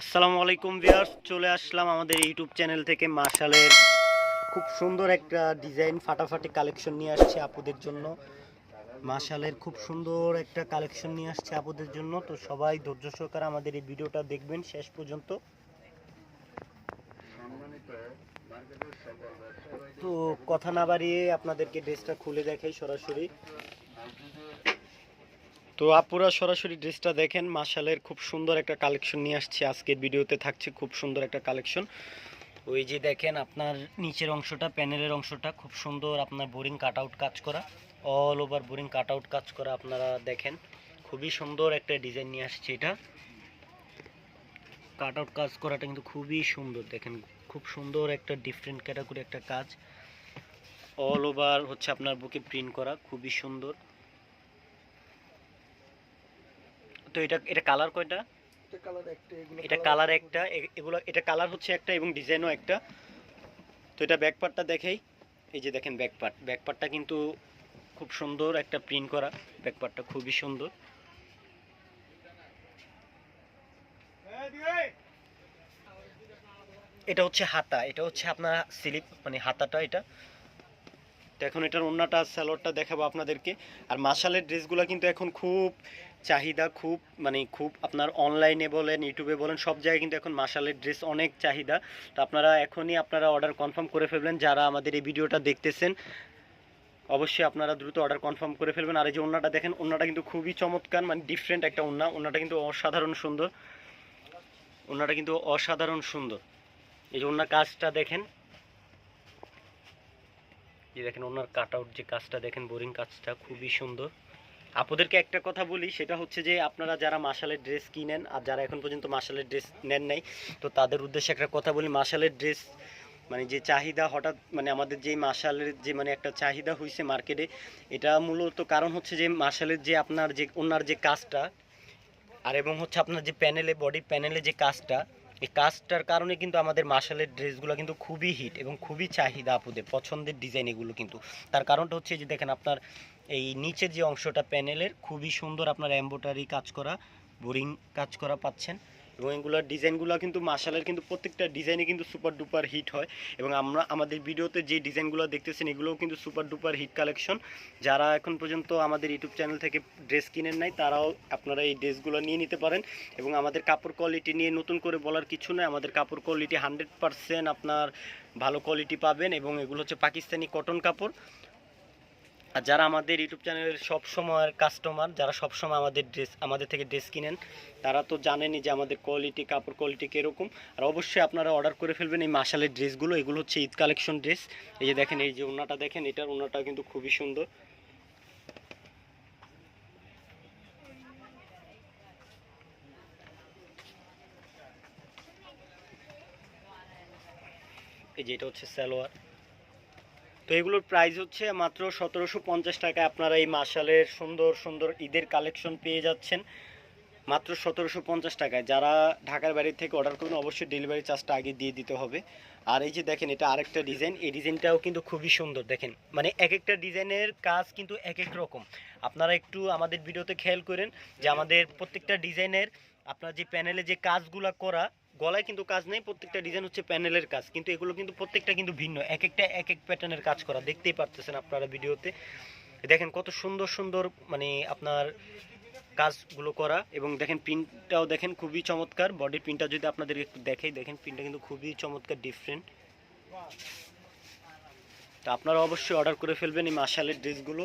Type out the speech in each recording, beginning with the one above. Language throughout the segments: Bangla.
আসসালামু আলাইকুম ভিউয়ার্স, চলে আসলাম আমাদের ইউটিউব চ্যানেল থেকে মাশালের খুব সুন্দর একটা ডিজাইন ফাটাফাটি কালেকশন নিয়ে আসছে আপুদের জন্য। মাশালের খুব সুন্দর একটা কালেকশন নিয়ে আসছে আপুদের জন্য। তো সবাই ধৈর্য সহকারে আমাদের এই ভিডিওটা দেখবেন শেষ পর্যন্ত। তো কথা না বাড়িয়ে আপনাদেরকে ড্রেসটা খুলে দেখাই সরাসরি। তো আপুরা সরাসরি ড্রেসটা দেখেন, মাশালের খুব সুন্দর একটা কালেকশন নিয়ে আসছে আজকের ভিডিওতে। থাকছে খুব সুন্দর একটা কালেকশন। ওই যে দেখেন আপনার নিচের অংশটা, প্যানেলের অংশটা খুব সুন্দর আপনার বোরিং কাট আউট কাজ করা, all over boring cut out কাজ করা। আপনারা দেখেন খুবই সুন্দর একটা ডিজাইন নিয়ে আসছে। এটা কাট আউট কাজ করাটা কিন্তু খুবই সুন্দর। দেখেন খুব সুন্দর একটা ডিফারেন্ট ক্যাটাগরি একটা কাজ, অল ওভার হচ্ছে আপনার বুকে প্রিন্ট করা, খুবই সুন্দর। তো এটা কালার কয়টা? এটা কালার একটা, এগুলো এটা কালার হচ্ছে একটা এবং ডিজাইনও একটা। তো এটা ব্যাক পার্টটা দেখাই। এই যে দেখেন ব্যাক পার্টটা কিন্তু খুব সুন্দর একটা প্রিন্ট করা, ব্যাক পার্টটা খুবই সুন্দর। এটা হচ্ছে হাতা, এটা হচ্ছে আপনার স্লিপ মানে হাতাটা এটা। তো এখন এটার ওন্নাটা সালোয়ারটা দেখাবো আপনাদেরকে। আর মাশালের ড্রেসগুলো কিন্তু এখন খুব চাহিদা, খুব মানে খুব আপনার অনলাইনে বলেন ইউটিউবে বলেন সব জায়গায় কিন্তু এখন মাশালের ড্রেস অনেক চাহিদা। তো আপনারা এখনই আপনারা অর্ডার কনফার্ম করে ফেলবেন। যারা আমাদের এই ভিডিওটা দেখতেছেন অবশ্যই আপনারা দ্রুত অর্ডার কনফার্ম করে ফেলবেন। আর এই যে ওন্নাটা দেখেন, ওন্নাটা কিন্তু খুবই চমৎকার, মানে ডিফারেন্ট একটা ওন্না। ওন্নাটা কিন্তু অসাধারণ সুন্দর, ওন্নাটা কিন্তু অসাধারণ সুন্দর। এই যে ওন্নার কাজটা দেখেন, যে দেখেন ওনার কাট আউট যে কাজটা দেখেন, বোরিং কাজটা খুবই সুন্দর। আপনাদেরকে একটা কথা বলি, সেটা হচ্ছে যে আপনারা যারা মাশালের ড্রেস কিনেন আর যারা এখন পর্যন্ত মাশালের ড্রেস নেন নাই, তো তাদের উদ্দেশ্যে একটা কথা বলি। মাশালের ড্রেস মানে যে চাহিদা হঠাৎ মানে আমাদের যে মাশালের যে মানে একটা চাহিদা হয়েছে মার্কেটে, এটা মূলত কারণ হচ্ছে যে মাশালের যে আপনার যে ওনার যে কাজটা আর এবং হচ্ছে আপনার যে প্যানেলে বডি প্যানেলে যে কাজটা, এই কাজটার কারণে কিন্তু আমাদের মাশালের ড্রেসগুলো কিন্তু খুবই হিট এবং খুবই চাহিদা আপুদের পছন্দের ডিজাইন এগুলো কিন্তু। তার কারণটা হচ্ছে যে দেখেন আপনার এই নিচের যে অংশটা প্যানেলের খুবই সুন্দর আপনার এমব্রয়ডারি কাজ করা, বোরিং কাজ করা পাচ্ছেন। এবং এগুলোর ডিজাইনগুলো কিন্তু মাশালের কিন্তু প্রত্যেকটা ডিজাইনে কিন্তু সুপার ডুপার হিট হয়। এবং আমরা আমাদের ভিডিওতে যে ডিজাইনগুলো দেখতেছেন এগুলোও কিন্তু সুপার ডুপার হিট কালেকশন। যারা এখন পর্যন্ত আমাদের ইউটিউব চ্যানেল থেকে ড্রেস কিনেন নাই তারাও আপনারা এই ড্রেসগুলো নিয়ে নিতে পারেন। এবং আমাদের কাপড় কোয়ালিটি নিয়ে নতুন করে বলার কিছু নয়, আমাদের কাপড় কোয়ালিটি 100% আপনার ভালো কোয়ালিটি পাবেন। এবং এগুলো হচ্ছে পাকিস্তানি কটন কাপড়। আর যারা আমাদের ইউটিউব চ্যানেলের সব সময়ের কাস্টমার, যারা সব সময় আমাদের থেকে ড্রেস কিনেন, তারা তো জানেনই যে আমাদের কোয়ালিটি, কাপড় কোয়ালিটি কীরকম। আর অবশ্যই আপনারা অর্ডার করে ফেলবেন এই মাশালের ড্রেসগুলো। এগুলো হচ্ছে ঈদ কালেকশন ড্রেস। এই যে দেখেন, এই যে ওনাটা দেখেন, এটার ওনাটা কিন্তু খুবই সুন্দর। এই যে এটা হচ্ছে সালোয়ার। তো এগুলোর প্রাইস হচ্ছে মাত্র 1750 টাকায় আপনারা এই মাশালের সুন্দর সুন্দর ঈদের কালেকশন পেয়ে যাচ্ছেন মাত্র 1750 টাকায়। যারা ঢাকার বাড়ি থেকে অর্ডার করবেন অবশ্যই ডেলিভারি চার্জটা আগে দিয়ে দিতে হবে। আর এই যে দেখেন, এটা আরেকটা ডিজাইন, এই ডিজাইনটাও কিন্তু খুবই সুন্দর। দেখেন মানে এক একটা ডিজাইনের কাজ কিন্তু এক এক রকম। আপনারা একটু আমাদের ভিডিওতে খেয়াল করেন যে আমাদের প্রত্যেকটা ডিজাইনের আপনার যে প্যানেলে যে কাজগুলো করা, গলায় কিন্তু কাজ নেই, প্রত্যেকটা ডিজাইন হচ্ছে প্যানেলের কাজ, কিন্তু এগুলো কিন্তু প্রত্যেকটা কিন্তু ভিন্ন, এক একটা এক এক প্যাটার্নের কাজ করা। দেখতেই পারতেছেন আপনারা ভিডিওতে। দেখেন কত সুন্দর সুন্দর মানে আপনার কাজগুলো করা। এবং দেখেন প্রিন্টটাও দেখেন খুবই চমৎকার। বডির প্রিন্টটা যদি আপনাদের একটু দেখাই, দেখেন প্রিন্টটা কিন্তু খুবই চমৎকার, ডিফারেন্ট। তো আপনারা অবশ্যই অর্ডার করে ফেলবেন এই মাশালের ড্রেসগুলো।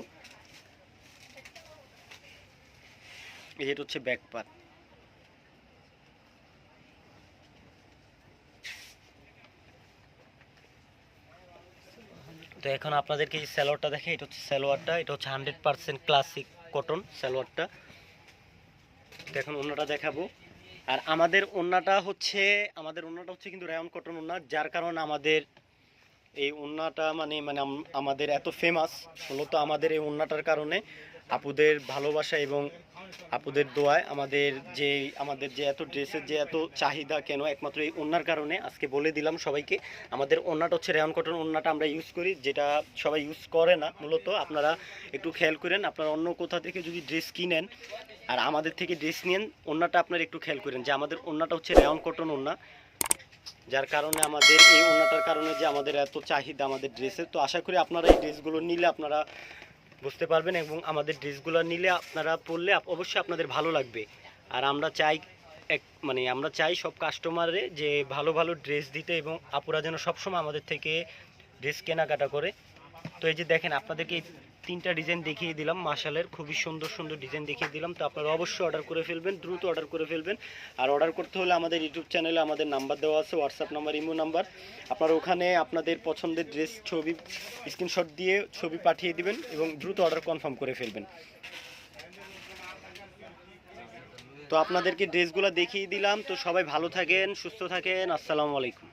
এই যেটা হচ্ছে ব্যাক পার্ট। তো এখন আপনাদেরকে এই সালোয়ারটা দেখে, এটা হচ্ছে সালোয়ারটা, এটা হচ্ছে 100% ক্লাসিক কটন সালোয়ারটা। তো এখন ওন্নাটা দেখাবো। আর আমাদের ওন্নাটা হচ্ছে কিন্তু রায়ন কটন ওন্না, যার কারণে আমাদের এই ওন্নাটা মানে মানে আমাদের এত ফেমাস মূলত আমাদের এই ওন্নাটার কারণে। আপুদের ভালোবাসা এবং আপুদের দোয়ায় আমাদের যে এত ড্রেসের যে এত চাহিদা কেন, একমাত্র এই ওন্নার কারণে। আজকে বলে দিলাম সবাইকে, আমাদের ওন্নাটা হচ্ছে রেয়ন কটন ওন্নাটা আমরা ইউজ করি, যেটা সবাই ইউজ করে না মূলত। আপনারা একটু খেয়াল করেন, আপনারা অন্য কোথা থেকে যদি ড্রেস কিনেন আর আমাদের থেকে ড্রেস নিন, ওড়নাটা আপনারা একটু খেয়াল করেন যে আমাদের ওড়নাটা হচ্ছে রেয়ন কটন ওড়না, যার কারণে আমাদের এই ওড়নাটার কারণে যে আমাদের এত চাহিদা আমাদের ড্রেসের। তো আশা করি আপনারা এই ড্রেসগুলো নিলে আপনারা বুঝতে পারবেন, এবং আমাদের ড্রেসগুলো নিলে আপনারা পরলে অবশ্যই আপনাদের ভালো লাগবে। আর আমরা চাই আমরা চাই সব কাস্টমারে যে ভালো ভালো ড্রেস দিতে, এবং আপুরা যেন সবসময় আমাদের থেকে ড্রেস কেনাকাটা করে। তো এই যে দেখেন, আপনাদেরকে এই 3টা ডিজাইন দেখিয়ে দিলাম, মাশালের খুবই সুন্দর সুন্দর ডিজাইন দেখিয়ে দিলাম। তো আপনারা অবশ্যই অর্ডার করে ফেলবেন, দ্রুত অর্ডার করে ফেলবেন। আর অর্ডার করতে হলে আমাদের ইউটিউব চ্যানেলে আমাদের নাম্বার দেওয়া আছে, হোয়াটসঅ্যাপ নাম্বার, ইমো নাম্বার। আপনারা ওখানে আপনাদের পছন্দের ড্রেস ছবি স্ক্রিনশট দিয়ে ছবি পাঠিয়ে দিবেন এবং দ্রুত অর্ডার কনফার্ম করে ফেলবেন। তো আপনাদেরকে ড্রেসগুলো দেখিয়ে দিলাম। তো সবাই ভালো থাকেন, সুস্থ থাকেন। আসসালামু আলাইকুম।